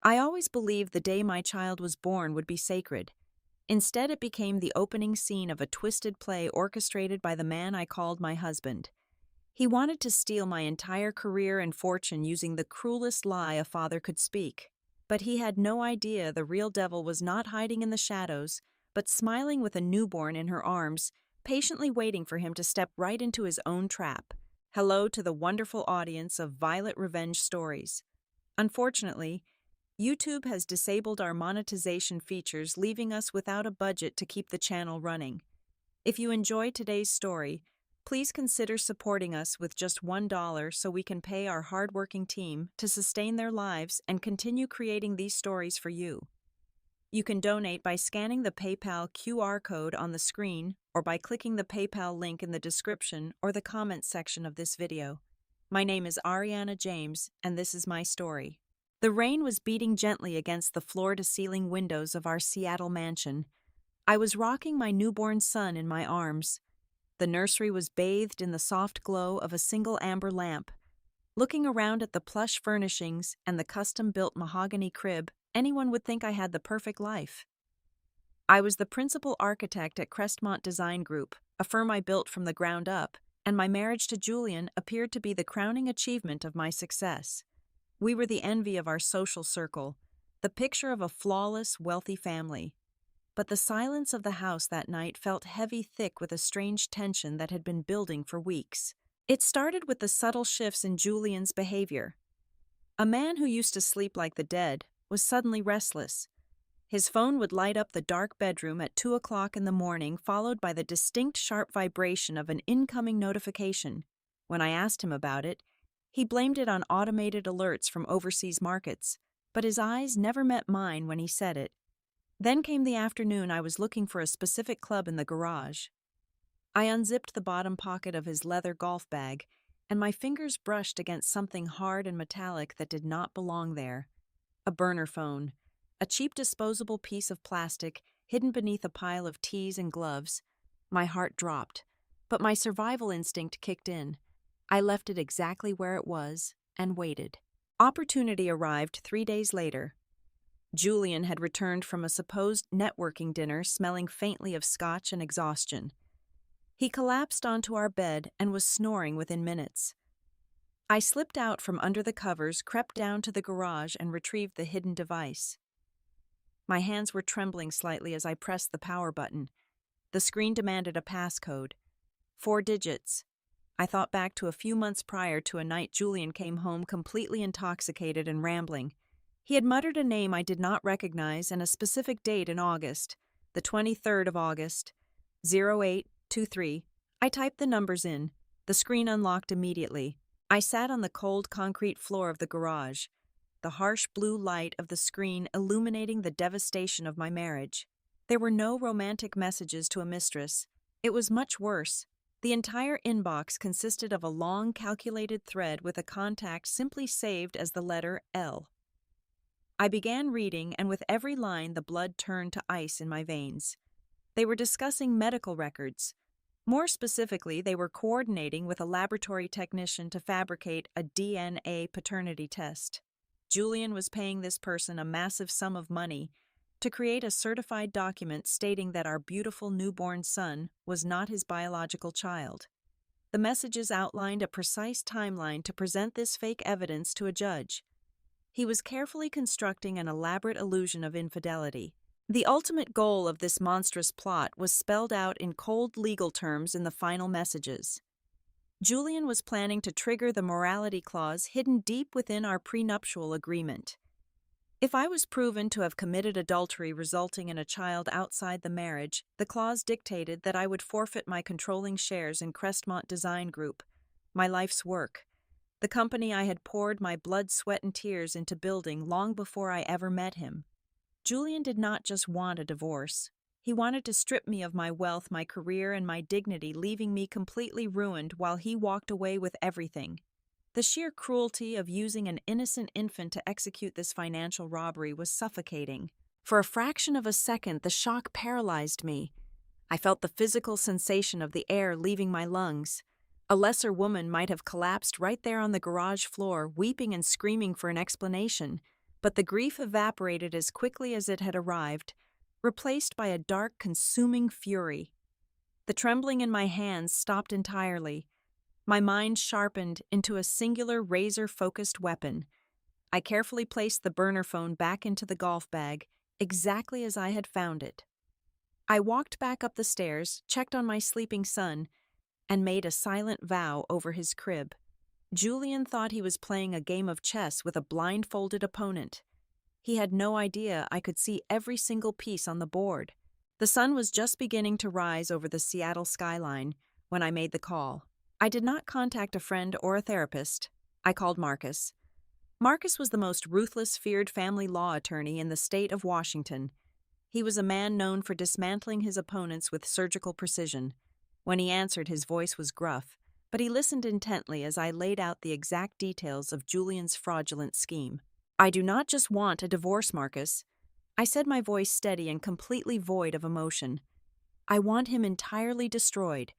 I always believed the day my child was born would be sacred. Instead, it became the opening scene of a twisted play orchestrated by the man I called my husband. He wanted to steal my entire career and fortune using the cruelest lie a father could speak. But he had no idea the real devil was not hiding in the shadows, but smiling with a newborn in her arms, patiently waiting for him to step right into his own trap. Hello to the wonderful audience of Violet Revenge stories. Unfortunately, YouTube has disabled our monetization features, leaving us without a budget to keep the channel running. If you enjoyed today's story, please consider supporting us with just $1 so we can pay our hardworking team to sustain their lives and continue creating these stories for you. You can donate by scanning the PayPal QR code on the screen or by clicking the PayPal link in the description or the comments section of this video. My name is Ariana James, and this is my story. The rain was beating gently against the floor-to-ceiling windows of our Seattle mansion. I was rocking my newborn son in my arms. The nursery was bathed in the soft glow of a single amber lamp. Looking around at the plush furnishings and the custom-built mahogany crib, anyone would think I had the perfect life. I was the principal architect at Crestmont Design Group, a firm I built from the ground up, and my marriage to Julian appeared to be the crowning achievement of my success. We were the envy of our social circle, the picture of a flawless, wealthy family. But the silence of the house that night felt heavy, thick with a strange tension that had been building for weeks. It started with the subtle shifts in Julian's behavior. A man who used to sleep like the dead was suddenly restless. His phone would light up the dark bedroom at 2 o'clock in the morning, followed by the distinct sharp vibration of an incoming notification. When I asked him about it, he blamed it on automated alerts from overseas markets, but his eyes never met mine when he said it. Then came the afternoon I was looking for a specific club in the garage. I unzipped the bottom pocket of his leather golf bag, and my fingers brushed against something hard and metallic that did not belong there. A burner phone, a cheap disposable piece of plastic hidden beneath a pile of tees and gloves. My heart dropped, but my survival instinct kicked in. I left it exactly where it was and waited. Opportunity arrived 3 days later. Julian had returned from a supposed networking dinner smelling faintly of scotch and exhaustion. He collapsed onto our bed and was snoring within minutes. I slipped out from under the covers, crept down to the garage, and retrieved the hidden device. My hands were trembling slightly as I pressed the power button. The screen demanded a passcode. 4 digits. I thought back to a few months prior to a night Julian came home completely intoxicated and rambling. He had muttered a name I did not recognize and a specific date in August, the 23rd of August, 0823. I typed the numbers in. The screen unlocked immediately. I sat on the cold concrete floor of the garage, the harsh blue light of the screen illuminating the devastation of my marriage. There were no romantic messages to a mistress. It was much worse. The entire inbox consisted of a long, calculated thread with a contact simply saved as the letter L. I began reading, and with every line the blood turned to ice in my veins. They were discussing medical records. More specifically, they were coordinating with a laboratory technician to fabricate a DNA paternity test. Julian was paying this person a massive sum of money to create a certified document stating that our beautiful newborn son was not his biological child. The messages outlined a precise timeline to present this fake evidence to a judge. He was carefully constructing an elaborate illusion of infidelity. The ultimate goal of this monstrous plot was spelled out in cold legal terms in the final messages. Julian was planning to trigger the morality clause hidden deep within our prenuptial agreement. If I was proven to have committed adultery resulting in a child outside the marriage, the clause dictated that I would forfeit my controlling shares in Crestmont Design Group, my life's work, the company I had poured my blood, sweat, and tears into building long before I ever met him. Julian did not just want a divorce. He wanted to strip me of my wealth, my career, and my dignity, leaving me completely ruined while he walked away with everything. The sheer cruelty of using an innocent infant to execute this financial robbery was suffocating. For a fraction of a second, the shock paralyzed me. I felt the physical sensation of the air leaving my lungs. A lesser woman might have collapsed right there on the garage floor, weeping and screaming for an explanation. But the grief evaporated as quickly as it had arrived, replaced by a dark, consuming fury. The trembling in my hands stopped entirely. My mind sharpened into a singular razor-focused weapon. I carefully placed the burner phone back into the golf bag, exactly as I had found it. I walked back up the stairs, checked on my sleeping son, and made a silent vow over his crib. Julian thought he was playing a game of chess with a blindfolded opponent. He had no idea I could see every single piece on the board. The sun was just beginning to rise over the Seattle skyline when I made the call. I did not contact a friend or a therapist. I called Marcus. Marcus was the most ruthless, feared family law attorney in the state of Washington. He was a man known for dismantling his opponents with surgical precision. When he answered, his voice was gruff, but he listened intently as I laid out the exact details of Julian's fraudulent scheme. "I do not just want a divorce, Marcus," I said, my voice steady and completely void of emotion. "I want him entirely destroyed.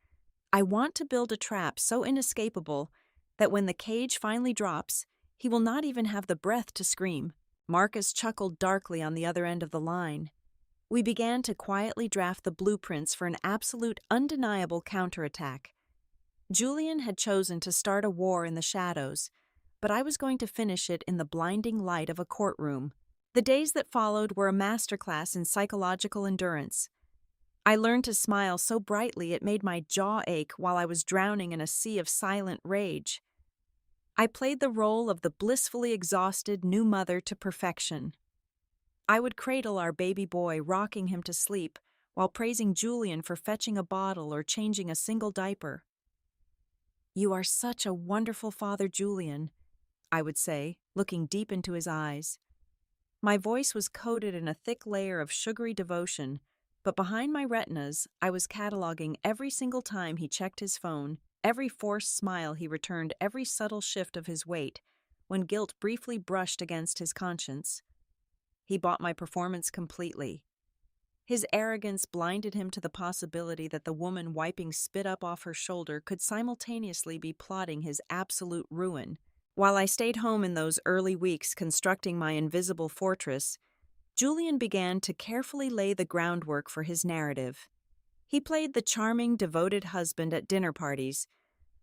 I want to build a trap so inescapable that when the cage finally drops, he will not even have the breath to scream." Marcus chuckled darkly on the other end of the line. We began to quietly draft the blueprints for an absolute, undeniable counterattack. Julian had chosen to start a war in the shadows, but I was going to finish it in the blinding light of a courtroom. The days that followed were a masterclass in psychological endurance. I learned to smile so brightly it made my jaw ache while I was drowning in a sea of silent rage. I played the role of the blissfully exhausted new mother to perfection. I would cradle our baby boy, rocking him to sleep, while praising Julian for fetching a bottle or changing a single diaper. "You are such a wonderful father, Julian," I would say, looking deep into his eyes. My voice was coated in a thick layer of sugary devotion, but behind my retinas, I was cataloging every single time he checked his phone, every forced smile he returned, every subtle shift of his weight, when guilt briefly brushed against his conscience. He bought my performance completely. His arrogance blinded him to the possibility that the woman wiping spit up off her shoulder could simultaneously be plotting his absolute ruin. While I stayed home in those early weeks constructing my invisible fortress, Julian began to carefully lay the groundwork for his narrative. He played the charming, devoted husband at dinner parties,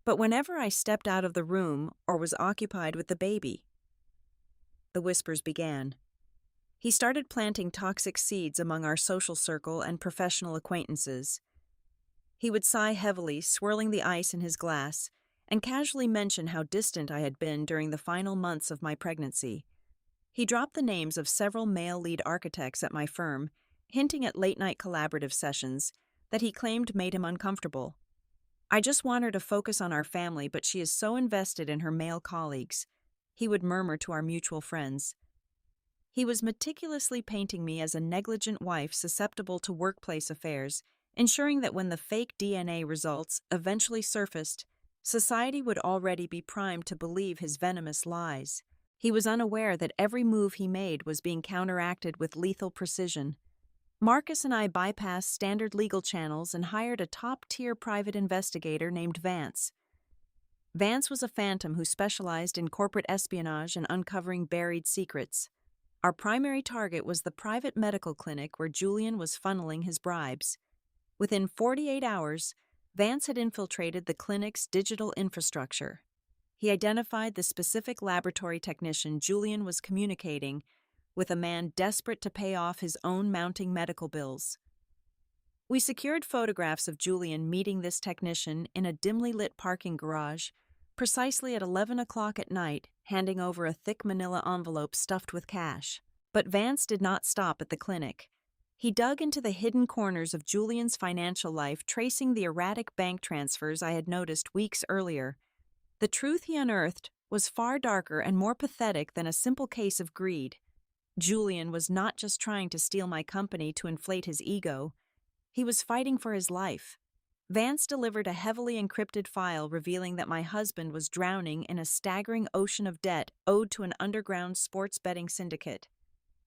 but whenever I stepped out of the room or was occupied with the baby, the whispers began. He started planting toxic seeds among our social circle and professional acquaintances. He would sigh heavily, swirling the ice in his glass, and casually mention how distant I had been during the final months of my pregnancy. He dropped the names of several male lead architects at my firm, hinting at late-night collaborative sessions that he claimed made him uncomfortable. "I just want her to focus on our family, but she is so invested in her male colleagues," he would murmur to our mutual friends. He was meticulously painting me as a negligent wife susceptible to workplace affairs, ensuring that when the fake DNA results eventually surfaced, society would already be primed to believe his venomous lies. He was unaware that every move he made was being counteracted with lethal precision. Marcus and I bypassed standard legal channels and hired a top-tier private investigator named Vance. Vance was a phantom who specialized in corporate espionage and uncovering buried secrets. Our primary target was the private medical clinic where Julian was funneling his bribes. Within 48 hours, Vance had infiltrated the clinic's digital infrastructure. He identified the specific laboratory technician Julian was communicating with, a man desperate to pay off his own mounting medical bills. We secured photographs of Julian meeting this technician in a dimly lit parking garage, precisely at 11 o'clock at night, handing over a thick manila envelope stuffed with cash. But Vance did not stop at the clinic. He dug into the hidden corners of Julian's financial life, tracing the erratic bank transfers I had noticed weeks earlier. The truth he unearthed was far darker and more pathetic than a simple case of greed. Julian was not just trying to steal my company to inflate his ego. He was fighting for his life. Vance delivered a heavily encrypted file revealing that my husband was drowning in a staggering ocean of debt owed to an underground sports betting syndicate.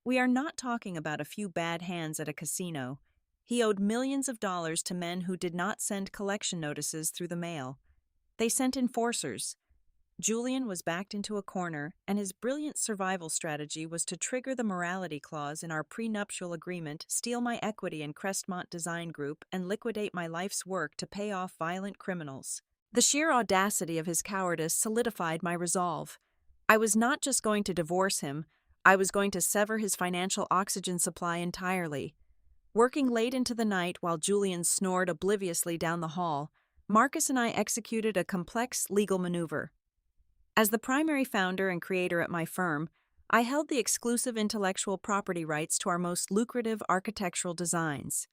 We are not talking about a few bad hands at a casino. He owed millions of dollars to men who did not send collection notices through the mail. They sent enforcers. Julian was backed into a corner, and his brilliant survival strategy was to trigger the morality clause in our prenuptial agreement, steal my equity in Crestmont Design Group, and liquidate my life's work to pay off violent criminals. The sheer audacity of his cowardice solidified my resolve. I was not just going to divorce him, I was going to sever his financial oxygen supply entirely. Working late into the night while Julian snored obliviously down the hall, Marcus and I executed a complex legal maneuver. As the primary founder and creator at my firm, I held the exclusive intellectual property rights to our most lucrative architectural designs.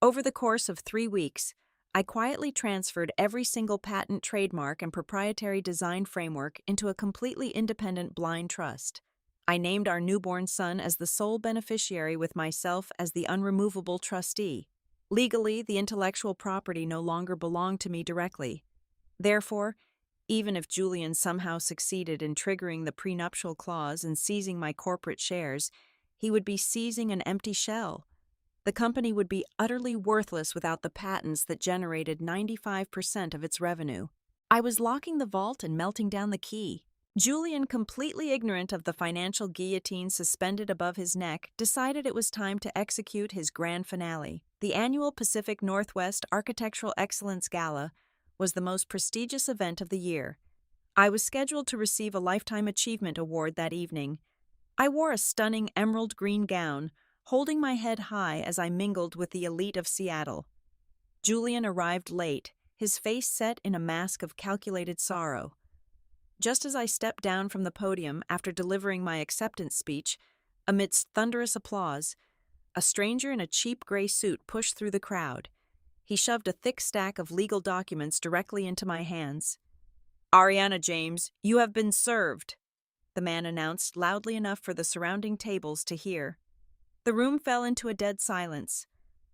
Over the course of 3 weeks, I quietly transferred every single patent, trademark, and proprietary design framework into a completely independent blind trust. I named our newborn son as the sole beneficiary, with myself as the unremovable trustee. Legally, the intellectual property no longer belonged to me directly. Therefore, even if Julian somehow succeeded in triggering the prenuptial clause and seizing my corporate shares, he would be seizing an empty shell. The company would be utterly worthless without the patents that generated 95% of its revenue. I was locking the vault and melting down the key. Julian, completely ignorant of the financial guillotine suspended above his neck, decided it was time to execute his grand finale. The annual Pacific Northwest Architectural Excellence Gala was the most prestigious event of the year. I was scheduled to receive a Lifetime Achievement Award that evening. I wore a stunning emerald green gown, holding my head high as I mingled with the elite of Seattle. Julian arrived late, his face set in a mask of calculated sorrow. Just as I stepped down from the podium after delivering my acceptance speech, amidst thunderous applause, a stranger in a cheap gray suit pushed through the crowd. He shoved a thick stack of legal documents directly into my hands. "Ariana James, you have been served," the man announced loudly enough for the surrounding tables to hear. The room fell into a dead silence.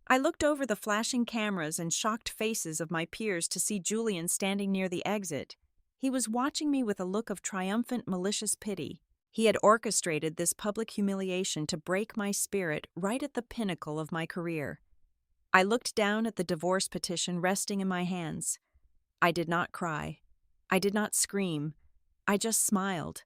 I looked over the flashing cameras and shocked faces of my peers to see Julian standing near the exit. He was watching me with a look of triumphant, malicious pity. He had orchestrated this public humiliation to break my spirit right at the pinnacle of my career. I looked down at the divorce petition resting in my hands. I did not cry. I did not scream. I just smiled.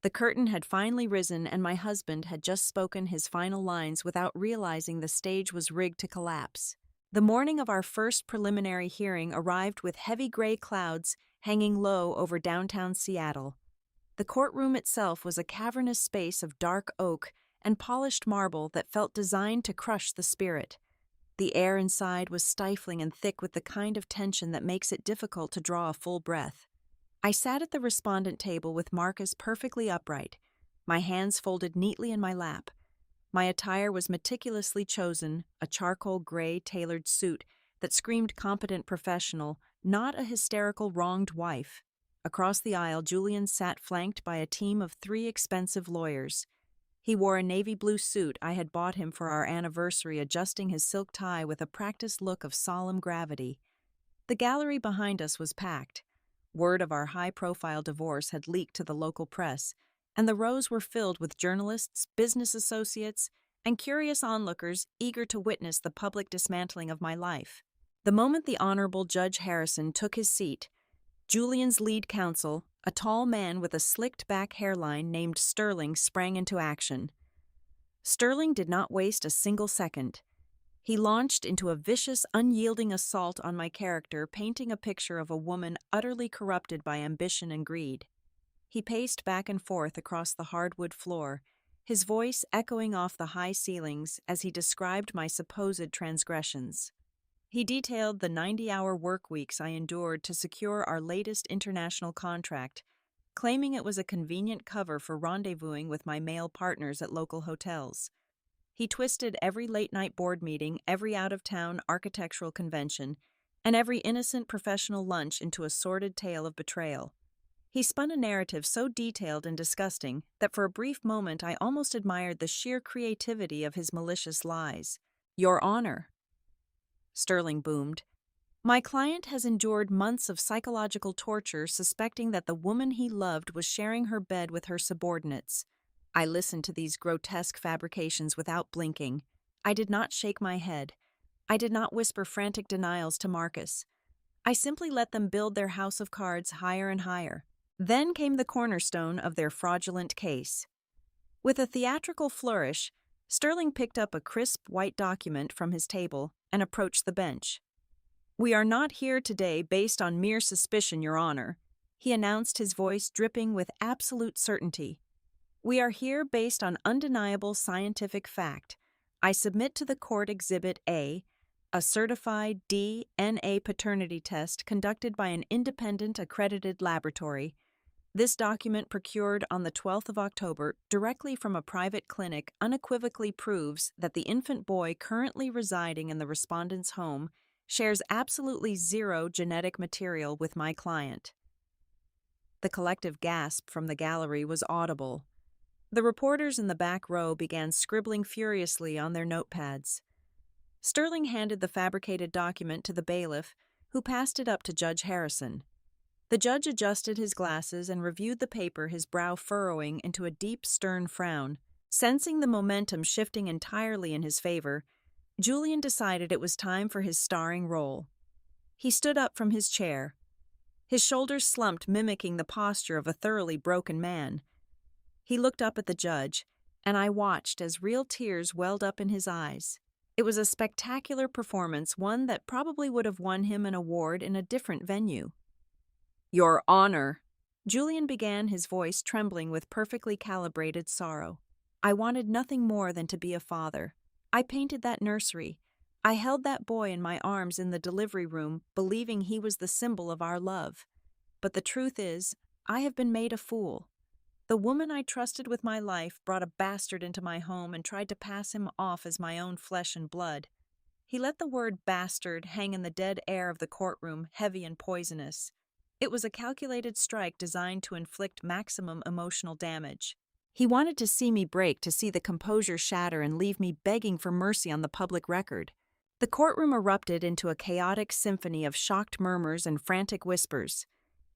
The curtain had finally risen, and my husband had just spoken his final lines without realizing the stage was rigged to collapse. The morning of our first preliminary hearing arrived with heavy gray clouds hanging low over downtown Seattle. The courtroom itself was a cavernous space of dark oak and polished marble that felt designed to crush the spirit. The air inside was stifling and thick with the kind of tension that makes it difficult to draw a full breath. I sat at the respondent table with Marcus perfectly upright, my hands folded neatly in my lap. My attire was meticulously chosen, a charcoal gray tailored suit that screamed competent professional, not a hysterical wronged wife. Across the aisle, Julian sat flanked by a team of 3 expensive lawyers. He wore a navy blue suit I had bought him for our anniversary, adjusting his silk tie with a practiced look of solemn gravity. The gallery behind us was packed. Word of our high-profile divorce had leaked to the local press, and the rows were filled with journalists, business associates, and curious onlookers eager to witness the public dismantling of my life. The moment the Honorable Judge Harrison took his seat, Julian's lead counsel, a tall man with a slicked-back hairline named Sterling, sprang into action. Sterling did not waste a single second. He launched into a vicious, unyielding assault on my character, painting a picture of a woman utterly corrupted by ambition and greed. He paced back and forth across the hardwood floor, his voice echoing off the high ceilings as he described my supposed transgressions. He detailed the 90-hour work weeks I endured to secure our latest international contract, claiming it was a convenient cover for rendezvousing with my male partners at local hotels. He twisted every late-night board meeting, every out-of-town architectural convention, and every innocent professional lunch into a sordid tale of betrayal. He spun a narrative so detailed and disgusting that for a brief moment I almost admired the sheer creativity of his malicious lies. "Your Honor," Sterling boomed, "my client has endured months of psychological torture suspecting that the woman he loved was sharing her bed with her subordinates." I listened to these grotesque fabrications without blinking. I did not shake my head. I did not whisper frantic denials to Marcus. I simply let them build their house of cards higher and higher. Then came the cornerstone of their fraudulent case. With a theatrical flourish, Sterling picked up a crisp white document from his table and approached the bench. "We are not here today based on mere suspicion, Your Honor," he announced, his voice dripping with absolute certainty. "We are here based on undeniable scientific fact. I submit to the court Exhibit A, a certified DNA paternity test conducted by an independent accredited laboratory. This document, procured on the 12th of October directly from a private clinic, unequivocally proves that the infant boy currently residing in the respondent's home shares absolutely zero genetic material with my client." The collective gasp from the gallery was audible. The reporters in the back row began scribbling furiously on their notepads. Sterling handed the fabricated document to the bailiff, who passed it up to Judge Harrison. The judge adjusted his glasses and reviewed the paper, his brow furrowing into a deep, stern frown. Sensing the momentum shifting entirely in his favor, Julian decided it was time for his starring role. He stood up from his chair. His shoulders slumped, mimicking the posture of a thoroughly broken man. He looked up at the judge, and I watched as real tears welled up in his eyes. It was a spectacular performance, one that probably would have won him an award in a different venue. "Your Honor," Julian began, his voice trembling with perfectly calibrated sorrow. "I wanted nothing more than to be a father. I painted that nursery. I held that boy in my arms in the delivery room, believing he was the symbol of our love. But the truth is, I have been made a fool. The woman I trusted with my life brought a bastard into my home and tried to pass him off as my own flesh and blood." He let the word bastard hang in the dead air of the courtroom, heavy and poisonous. It was a calculated strike designed to inflict maximum emotional damage. He wanted to see me break, to see the composure shatter and leave me begging for mercy on the public record. The courtroom erupted into a chaotic symphony of shocked murmurs and frantic whispers.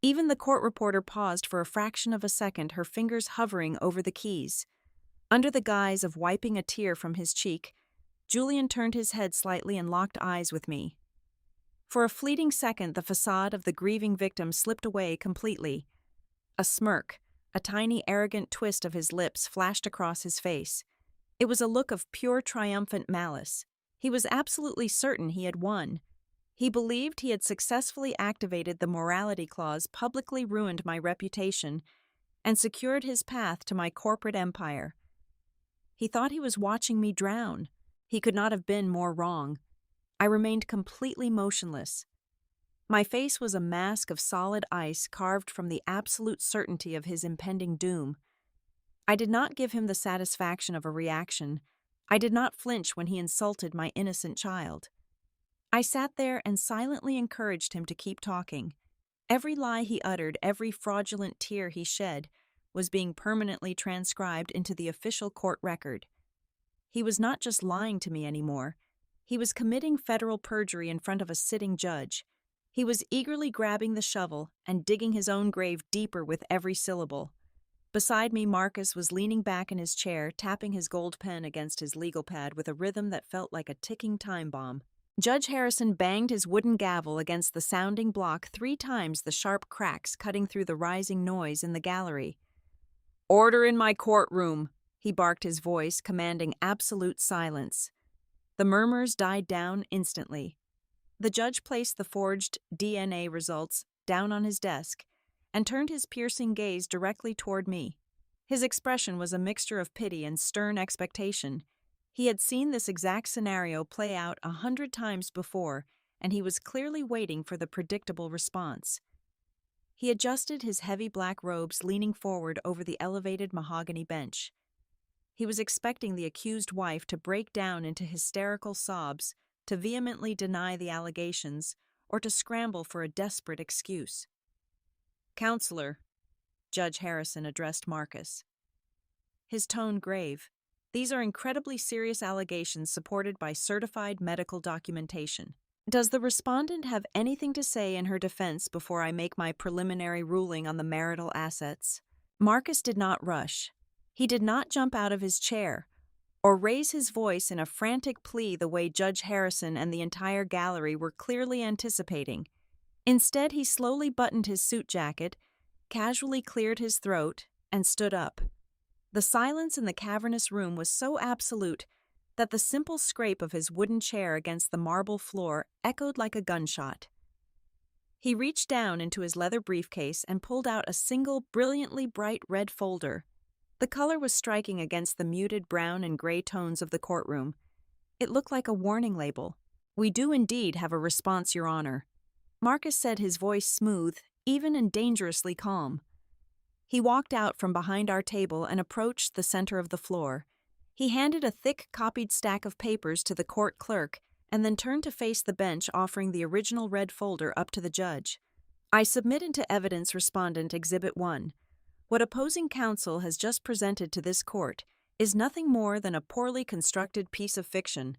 Even the court reporter paused for a fraction of a second, her fingers hovering over the keys. Under the guise of wiping a tear from his cheek, Julian turned his head slightly and locked eyes with me. For a fleeting second, the facade of the grieving victim slipped away completely. A smirk, a tiny arrogant twist of his lips flashed across his face. It was a look of pure triumphant malice. He was absolutely certain he had won. He believed he had successfully activated the morality clause, publicly ruined my reputation, and secured his path to my corporate empire. He thought he was watching me drown. He could not have been more wrong. I remained completely motionless. My face was a mask of solid ice carved from the absolute certainty of his impending doom. I did not give him the satisfaction of a reaction. I did not flinch when he insulted my innocent child. I sat there and silently encouraged him to keep talking. Every lie he uttered, every fraudulent tear he shed, was being permanently transcribed into the official court record. He was not just lying to me anymore. He was committing federal perjury in front of a sitting judge. He was eagerly grabbing the shovel and digging his own grave deeper with every syllable. Beside me, Marcus was leaning back in his chair, tapping his gold pen against his legal pad with a rhythm that felt like a ticking time bomb. Judge Harrison banged his wooden gavel against the sounding block 3 times, the sharp cracks cutting through the rising noise in the gallery. "Order in my courtroom," he barked, his voice commanding absolute silence. The murmurs died down instantly. The judge placed the forged DNA results down on his desk and turned his piercing gaze directly toward me. His expression was a mixture of pity and stern expectation. He had seen this exact scenario play out 100 times before, and he was clearly waiting for the predictable response. He adjusted his heavy black robes, leaning forward over the elevated mahogany bench. He was expecting the accused wife to break down into hysterical sobs, to vehemently deny the allegations, or to scramble for a desperate excuse. "Counselor," Judge Harrison addressed Marcus, his tone grave, "these are incredibly serious allegations supported by certified medical documentation. Does the respondent have anything to say in her defense before I make my preliminary ruling on the marital assets?" Marcus did not rush. He did not jump out of his chair or raise his voice in a frantic plea the way Judge Harrison and the entire gallery were clearly anticipating. Instead, he slowly buttoned his suit jacket casually cleared his throat, and stood up. The silence in the cavernous room was so absolute that the simple scrape of his wooden chair against the marble floor echoed like a gunshot. He reached down into his leather briefcase and pulled out a single brilliantly bright red folder. The color was striking against the muted brown and gray tones of the courtroom. It looked like a warning label. "We do indeed have a response, Your Honor," Marcus said, his voice smooth, even and dangerously calm. He walked out from behind our table and approached the center of the floor. He handed a thick, copied stack of papers to the court clerk and then turned to face the bench, offering the original red folder up to the judge. "I submit into evidence Respondent Exhibit 1. What opposing counsel has just presented to this court is nothing more than a poorly constructed piece of fiction.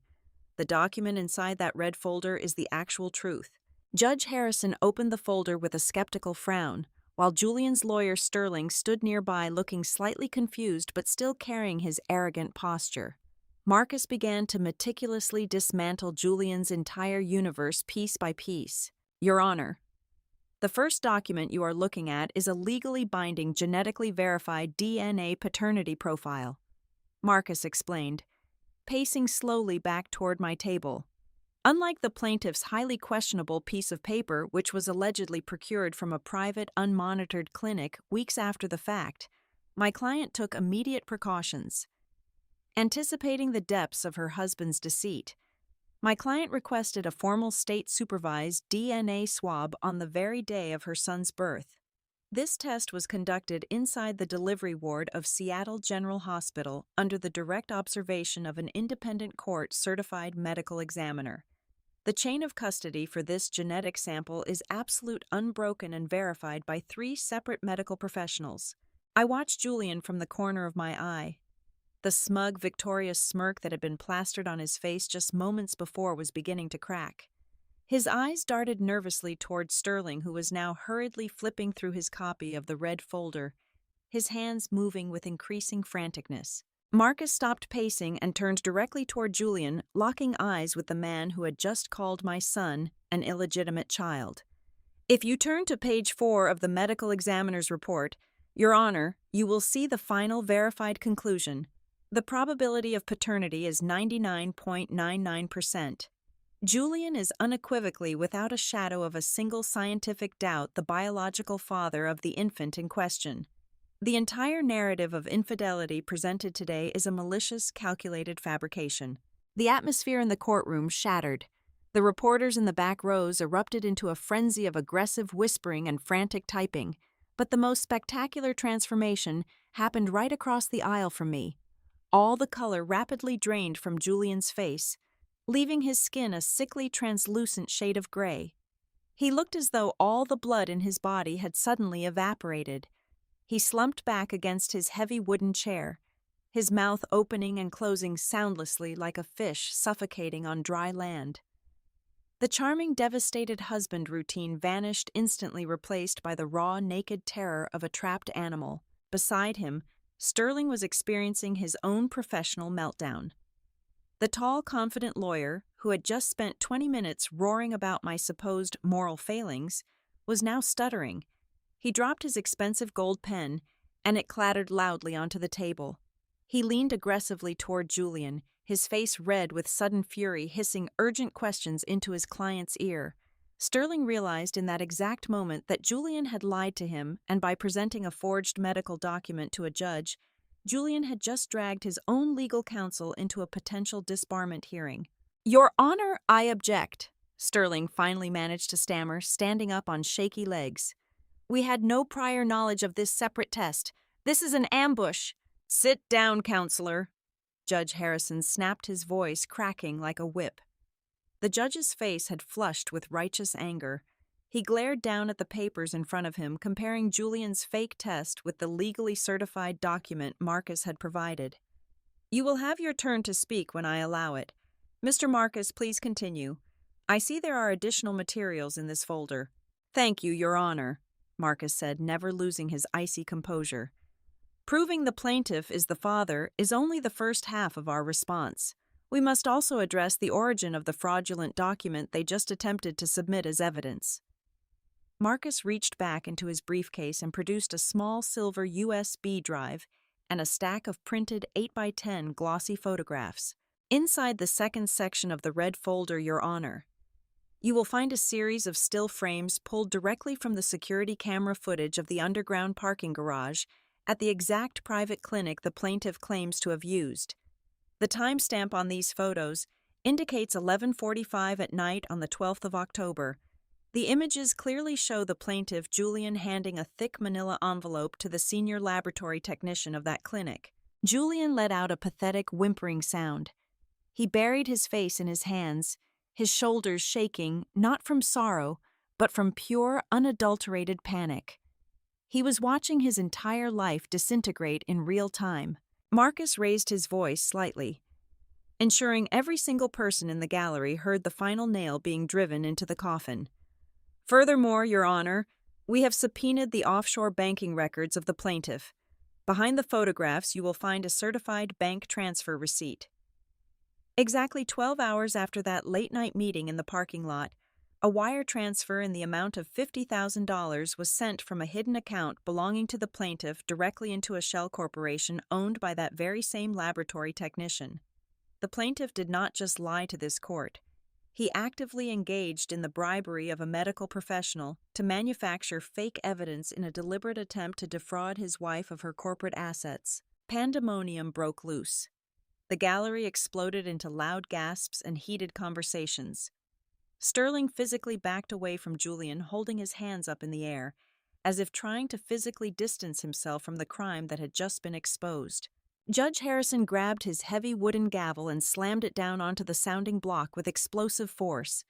The document inside that red folder is the actual truth." Judge Harrison opened the folder with a skeptical frown, while Julian's lawyer Sterling stood nearby looking slightly confused but still carrying his arrogant posture. Marcus began to meticulously dismantle Julian's entire universe piece by piece. "Your Honor, the first document you are looking at is a legally binding, genetically verified DNA paternity profile," Marcus explained, pacing slowly back toward my table. Unlike the plaintiff's highly questionable piece of paper, which was allegedly procured from a private, unmonitored clinic weeks after the fact, my client took immediate precautions. Anticipating the depths of her husband's deceit, my client requested a formal state-supervised DNA swab on the very day of her son's birth. This test was conducted inside the delivery ward of Seattle General Hospital under the direct observation of an independent court-certified medical examiner. The chain of custody for this genetic sample is absolute, unbroken, and verified by 3 separate medical professionals. I watched Julian from the corner of my eye. The smug, victorious smirk that had been plastered on his face just moments before was beginning to crack. His eyes darted nervously toward Sterling, who was now hurriedly flipping through his copy of the red folder, his hands moving with increasing franticness. Marcus stopped pacing and turned directly toward Julian, locking eyes with the man who had just called my son an illegitimate child. "If you turn to page 4 of the medical examiner's report, Your Honor, you will see the final verified conclusion. The probability of paternity is 99.99%. Julian is unequivocally, without a shadow of a single scientific doubt, the biological father of the infant in question. The entire narrative of infidelity presented today is a malicious, calculated fabrication." The atmosphere in the courtroom shattered. The reporters in the back rows erupted into a frenzy of aggressive whispering and frantic typing, but the most spectacular transformation happened right across the aisle from me. All the color rapidly drained from Julian's face, leaving his skin a sickly, translucent shade of gray. He looked as though all the blood in his body had suddenly evaporated. He slumped back against his heavy wooden chair, his mouth opening and closing soundlessly like a fish suffocating on dry land. The charming, devastated husband routine vanished, instantly replaced by the raw, naked terror of a trapped animal. Beside him, Sterling was experiencing his own professional meltdown. The tall, confident lawyer, who had just spent 20 minutes roaring about my supposed moral failings, was now stuttering. He dropped his expensive gold pen, and it clattered loudly onto the table. He leaned aggressively toward Julian, his face red with sudden fury, hissing urgent questions into his client's ear. Sterling realized in that exact moment that Julian had lied to him, and by presenting a forged medical document to a judge, Julian had just dragged his own legal counsel into a potential disbarment hearing. "Your Honor, I object," Sterling finally managed to stammer, standing up on shaky legs. "We had no prior knowledge of this separate test. This is an ambush." "Sit down, counselor." Judge Harrison snapped, his voice cracking like a whip. The judge's face had flushed with righteous anger. He glared down at the papers in front of him, comparing Julian's fake test with the legally certified document Marcus had provided. "You will have your turn to speak when I allow it. Mr. Marcus, please continue. I see there are additional materials in this folder." "Thank you, Your Honor," Marcus said, never losing his icy composure. "Proving the plaintiff is the father is only the first half of our response. We must also address the origin of the fraudulent document they just attempted to submit as evidence." Marcus reached back into his briefcase and produced a small silver USB drive and a stack of printed 8x10 glossy photographs. Inside the second section of the red folder, Your Honor, you will find a series of still frames pulled directly from the security camera footage of the underground parking garage at the exact private clinic the plaintiff claims to have used. The timestamp on these photos indicates 11:45 at night on the 12th of October. The images clearly show the plaintiff, Julian, handing a thick manila envelope to the senior laboratory technician of that clinic. Julian let out a pathetic whimpering sound. He buried his face in his hands, his shoulders shaking, not from sorrow, but from pure, unadulterated panic. He was watching his entire life disintegrate in real time. Marcus raised his voice slightly, ensuring every single person in the gallery heard the final nail being driven into the coffin. Furthermore, Your Honor, we have subpoenaed the offshore banking records of the plaintiff. Behind the photographs, you will find a certified bank transfer receipt. Exactly 12 hours after that late-night meeting in the parking lot, a wire transfer in the amount of $50,000 was sent from a hidden account belonging to the plaintiff directly into a shell corporation owned by that very same laboratory technician. The plaintiff did not just lie to this court. He actively engaged in the bribery of a medical professional to manufacture fake evidence in a deliberate attempt to defraud his wife of her corporate assets. Pandemonium broke loose. The gallery exploded into loud gasps and heated conversations. Sterling physically backed away from Julian, holding his hands up in the air, as if trying to physically distance himself from the crime that had just been exposed. Judge Harrison grabbed his heavy wooden gavel and slammed it down onto the sounding block with explosive force.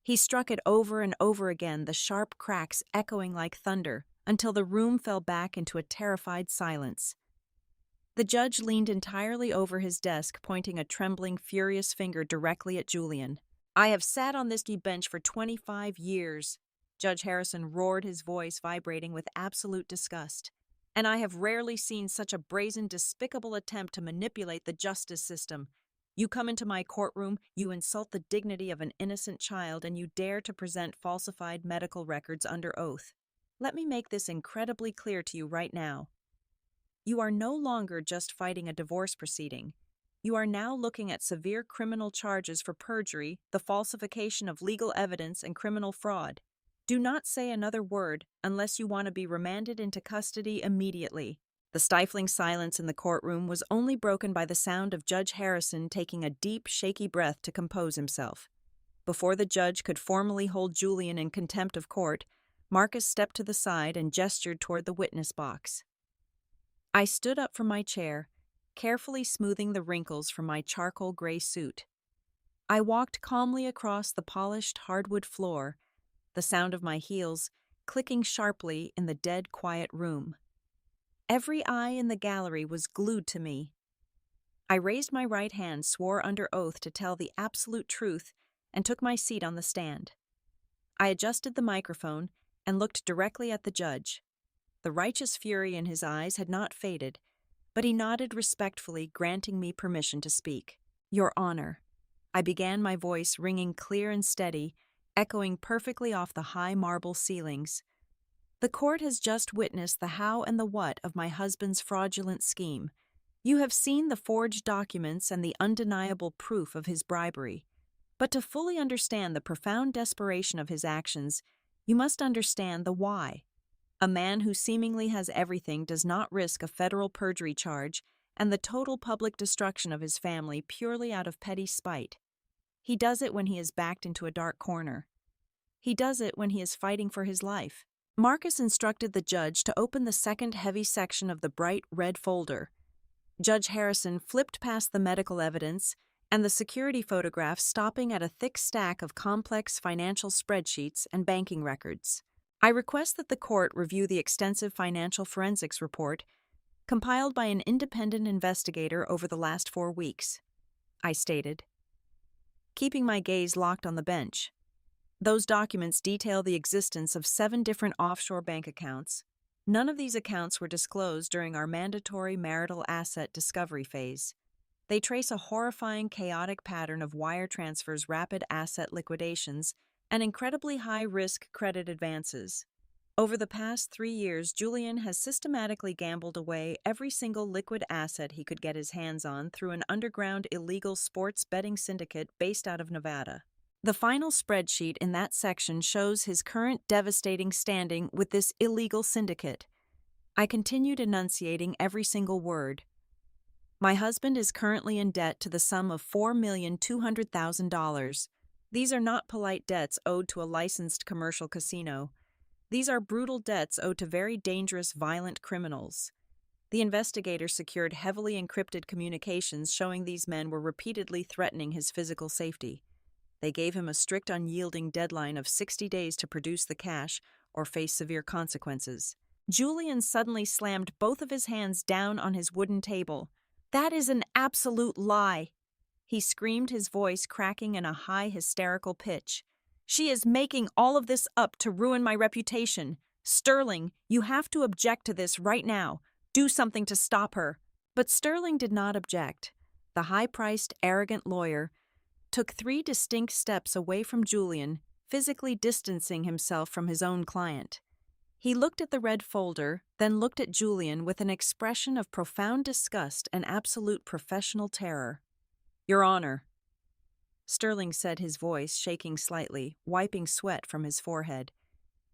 He struck it over and over again, the sharp cracks echoing like thunder, until the room fell back into a terrified silence. The judge leaned entirely over his desk, pointing a trembling, furious finger directly at Julian. "I have sat on this bench for 25 years," Judge Harrison roared, his voice vibrating with absolute disgust. "And I have rarely seen such a brazen, despicable attempt to manipulate the justice system. You come into my courtroom, you insult the dignity of an innocent child, and you dare to present falsified medical records under oath. Let me make this incredibly clear to you right now. You are no longer just fighting a divorce proceeding. You are now looking at severe criminal charges for perjury, the falsification of legal evidence, and criminal fraud. Do not say another word unless you want to be remanded into custody immediately." The stifling silence in the courtroom was only broken by the sound of Judge Harrison taking a deep, shaky breath to compose himself. Before the judge could formally hold Julian in contempt of court, Marcus stepped to the side and gestured toward the witness box. I stood up from my chair, carefully smoothing the wrinkles from my charcoal gray suit. I walked calmly across the polished hardwood floor, the sound of my heels clicking sharply in the dead quiet room. Every eye in the gallery was glued to me. I raised my right hand, swore under oath to tell the absolute truth, and took my seat on the stand. I adjusted the microphone and looked directly at the judge. The righteous fury in his eyes had not faded, but he nodded respectfully, granting me permission to speak. "Your Honor," I began, my voice ringing clear and steady, echoing perfectly off the high marble ceilings. "The court has just witnessed the how and the what of my husband's fraudulent scheme. You have seen the forged documents and the undeniable proof of his bribery. But to fully understand the profound desperation of his actions, you must understand the why. A man who seemingly has everything does not risk a federal perjury charge and the total public destruction of his family purely out of petty spite. He does it when he is backed into a dark corner. He does it when he is fighting for his life." Marcus instructed the judge to open the second heavy section of the bright red folder. Judge Harrison flipped past the medical evidence and the security photographs, stopping at a thick stack of complex financial spreadsheets and banking records. "I request that the court review the extensive financial forensics report compiled by an independent investigator over the last 4 weeks," I stated, keeping my gaze locked on the bench. Those documents detail the existence of 7 different offshore bank accounts. None of these accounts were disclosed during our mandatory marital asset discovery phase. They trace a horrifying, chaotic pattern of wire transfers, rapid asset liquidations, and incredibly high-risk credit advances. Over the past 3 years, Julian has systematically gambled away every single liquid asset he could get his hands on through an underground illegal sports betting syndicate based out of Nevada. The final spreadsheet in that section shows his current devastating standing with this illegal syndicate. I continued enunciating every single word. My husband is currently in debt to the sum of $4,200,000. These are not polite debts owed to a licensed commercial casino. These are brutal debts owed to very dangerous, violent criminals. The investigators secured heavily encrypted communications showing these men were repeatedly threatening his physical safety. They gave him a strict, unyielding deadline of 60 days to produce the cash or face severe consequences. Julian suddenly slammed both of his hands down on his wooden table. "That is an absolute lie!" he screamed, his voice cracking in a high, hysterical pitch. "She is making all of this up to ruin my reputation. Sterling, you have to object to this right now. Do something to stop her." But Sterling did not object. The high-priced, arrogant lawyer took 3 distinct steps away from Julian, physically distancing himself from his own client. He looked at the red folder, then looked at Julian with an expression of profound disgust and absolute professional terror. "Your Honor," Sterling said, his voice shaking slightly, wiping sweat from his forehead.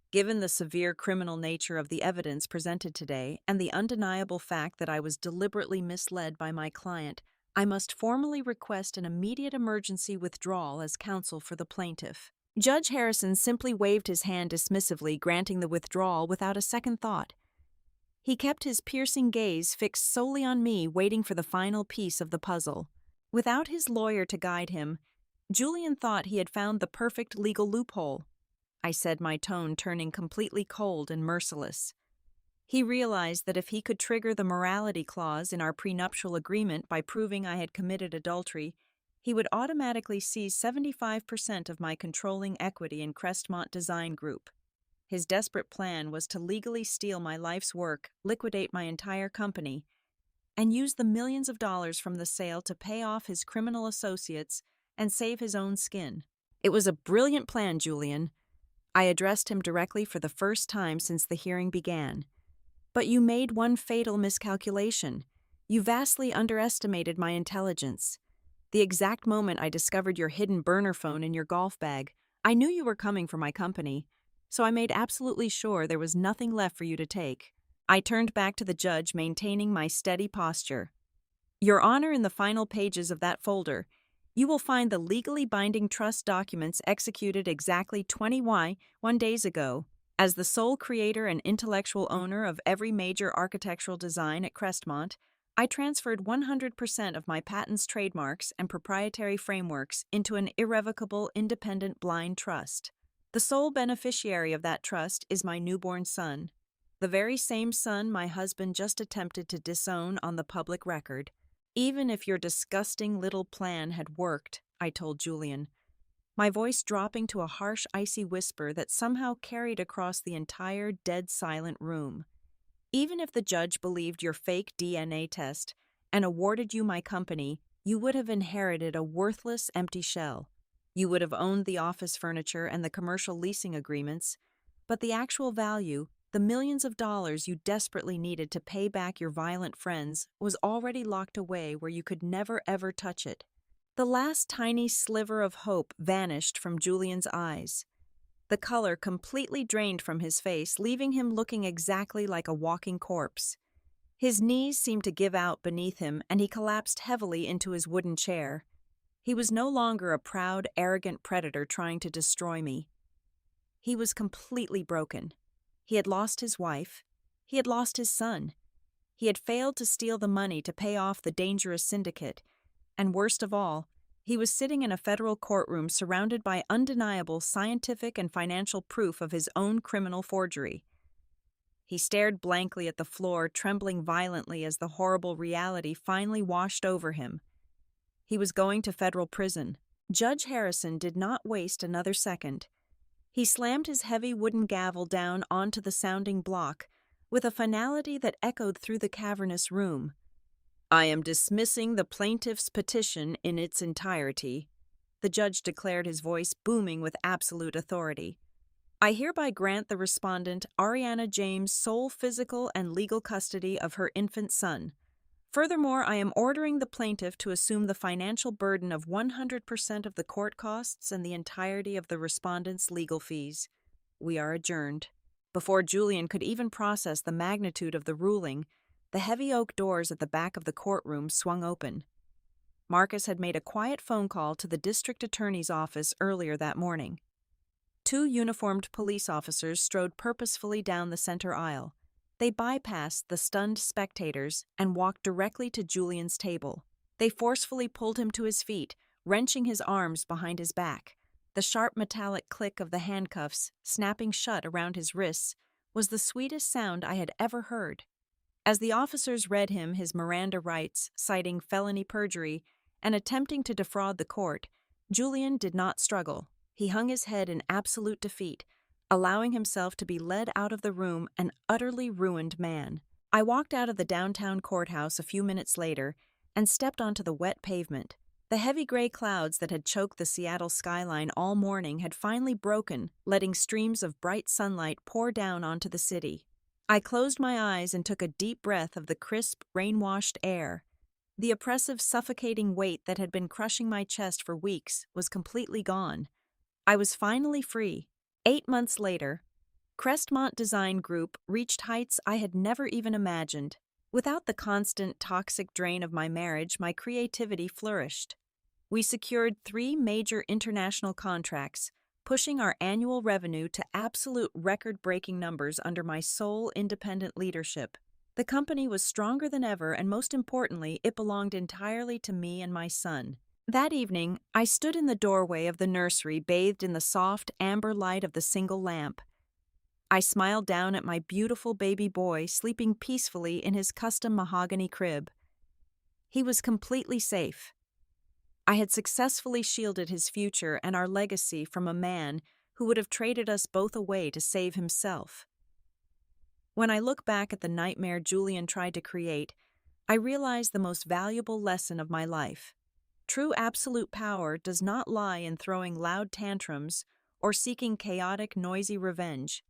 "Given the severe criminal nature of the evidence presented today and the undeniable fact that I was deliberately misled by my client, I must formally request an immediate emergency withdrawal as counsel for the plaintiff." Judge Harrison simply waved his hand dismissively, granting the withdrawal without a second thought. He kept his piercing gaze fixed solely on me, waiting for the final piece of the puzzle. Without his lawyer to guide him, Julian thought he had found the perfect legal loophole. I said, my tone turning completely cold and merciless. He realized that if he could trigger the morality clause in our prenuptial agreement by proving I had committed adultery, he would automatically seize 75% of my controlling equity in Crestmont Design Group. His desperate plan was to legally steal my life's work, liquidate my entire company, and use the millions of dollars from the sale to pay off his criminal associates and save his own skin. It was a brilliant plan, Julian. I addressed him directly for the first time since the hearing began. But you made one fatal miscalculation. You vastly underestimated my intelligence. The exact moment I discovered your hidden burner phone in your golf bag, I knew you were coming for my company, so I made absolutely sure there was nothing left for you to take. I turned back to the judge, maintaining my steady posture. Your Honor, in the final pages of that folder, you will find the legally binding trust documents executed exactly 21 days ago. As the sole creator and intellectual owner of every major architectural design at Crestmont, I transferred 100% of my patents, trademarks, and proprietary frameworks into an irrevocable, independent blind trust. The sole beneficiary of that trust is my newborn son, the very same son my husband just attempted to disown on the public record. Even if your disgusting little plan had worked, I told Julian, my voice dropping to a harsh, icy whisper that somehow carried across the entire dead silent room. Even if the judge believed your fake DNA test and awarded you my company, you would have inherited a worthless, empty shell. You would have owned the office furniture and the commercial leasing agreements, but the actual value, the millions of dollars you desperately needed to pay back your violent friends, was already locked away where you could never ever touch it. The last tiny sliver of hope vanished from Julian's eyes. The color completely drained from his face, leaving him looking exactly like a walking corpse. His knees seemed to give out beneath him, and he collapsed heavily into his wooden chair. He was no longer a proud, arrogant predator trying to destroy me. He was completely broken. He had lost his wife. He had lost his son. He had failed to steal the money to pay off the dangerous syndicate. And worst of all, he was sitting in a federal courtroom surrounded by undeniable scientific and financial proof of his own criminal forgery. He stared blankly at the floor, trembling violently as the horrible reality finally washed over him. He was going to federal prison. Judge Harrison did not waste another second. He slammed his heavy wooden gavel down onto the sounding block with a finality that echoed through the cavernous room. I am dismissing the plaintiff's petition in its entirety, the judge declared, his voice booming with absolute authority. I hereby grant the respondent, Ariana James, sole physical and legal custody of her infant son. Furthermore, I am ordering the plaintiff to assume the financial burden of 100% of the court costs and the entirety of the respondent's legal fees. We are adjourned. Before Julian could even process the magnitude of the ruling, the heavy oak doors at the back of the courtroom swung open. Marcus had made a quiet phone call to the district attorney's office earlier that morning. Two uniformed police officers strode purposefully down the center aisle. They bypassed the stunned spectators and walked directly to Julian's table. They forcefully pulled him to his feet, wrenching his arms behind his back. The sharp metallic click of the handcuffs, snapping shut around his wrists, was the sweetest sound I had ever heard. As the officers read him his Miranda rights, citing felony perjury, and attempting to defraud the court, Julian did not struggle. He hung his head in absolute defeat, allowing himself to be led out of the room an utterly ruined man. I walked out of the downtown courthouse a few minutes later and stepped onto the wet pavement. The heavy gray clouds that had choked the Seattle skyline all morning had finally broken, letting streams of bright sunlight pour down onto the city. I closed my eyes and took a deep breath of the crisp, rain-washed air. The oppressive, suffocating weight that had been crushing my chest for weeks was completely gone. I was finally free. 8 months later, Crestmont Design Group reached heights I had never even imagined. Without the constant, toxic drain of my marriage, my creativity flourished. We secured 3 major international contracts, pushing our annual revenue to absolute record-breaking numbers under my sole independent leadership. The company was stronger than ever, and most importantly, it belonged entirely to me and my son. That evening, I stood in the doorway of the nursery, bathed in the soft, amber light of the single lamp. I smiled down at my beautiful baby boy sleeping peacefully in his custom mahogany crib. He was completely safe. I had successfully shielded his future and our legacy from a man who would have traded us both away to save himself. When I look back at the nightmare Julian tried to create, I realize the most valuable lesson of my life. True absolute power does not lie in throwing loud tantrums or seeking chaotic, noisy revenge.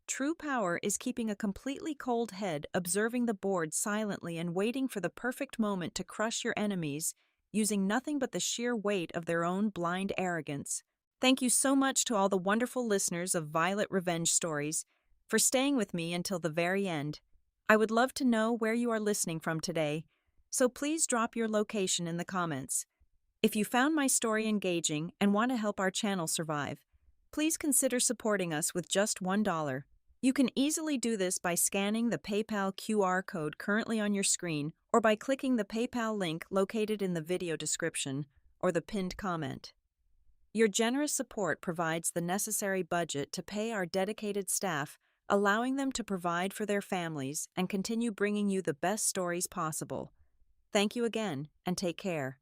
True power is keeping a completely cold head, observing the board silently and waiting for the perfect moment to crush your enemies, using nothing but the sheer weight of their own blind arrogance. Thank you so much to all the wonderful listeners of Violet Revenge Stories for staying with me until the very end. I would love to know where you are listening from today, so please drop your location in the comments. If you found my story engaging and want to help our channel survive, please consider supporting us with just $1. You can easily do this by scanning the PayPal QR code currently on your screen or by clicking the PayPal link located in the video description or the pinned comment. Your generous support provides the necessary budget to pay our dedicated staff, allowing them to provide for their families and continue bringing you the best stories possible. Thank you again, and take care.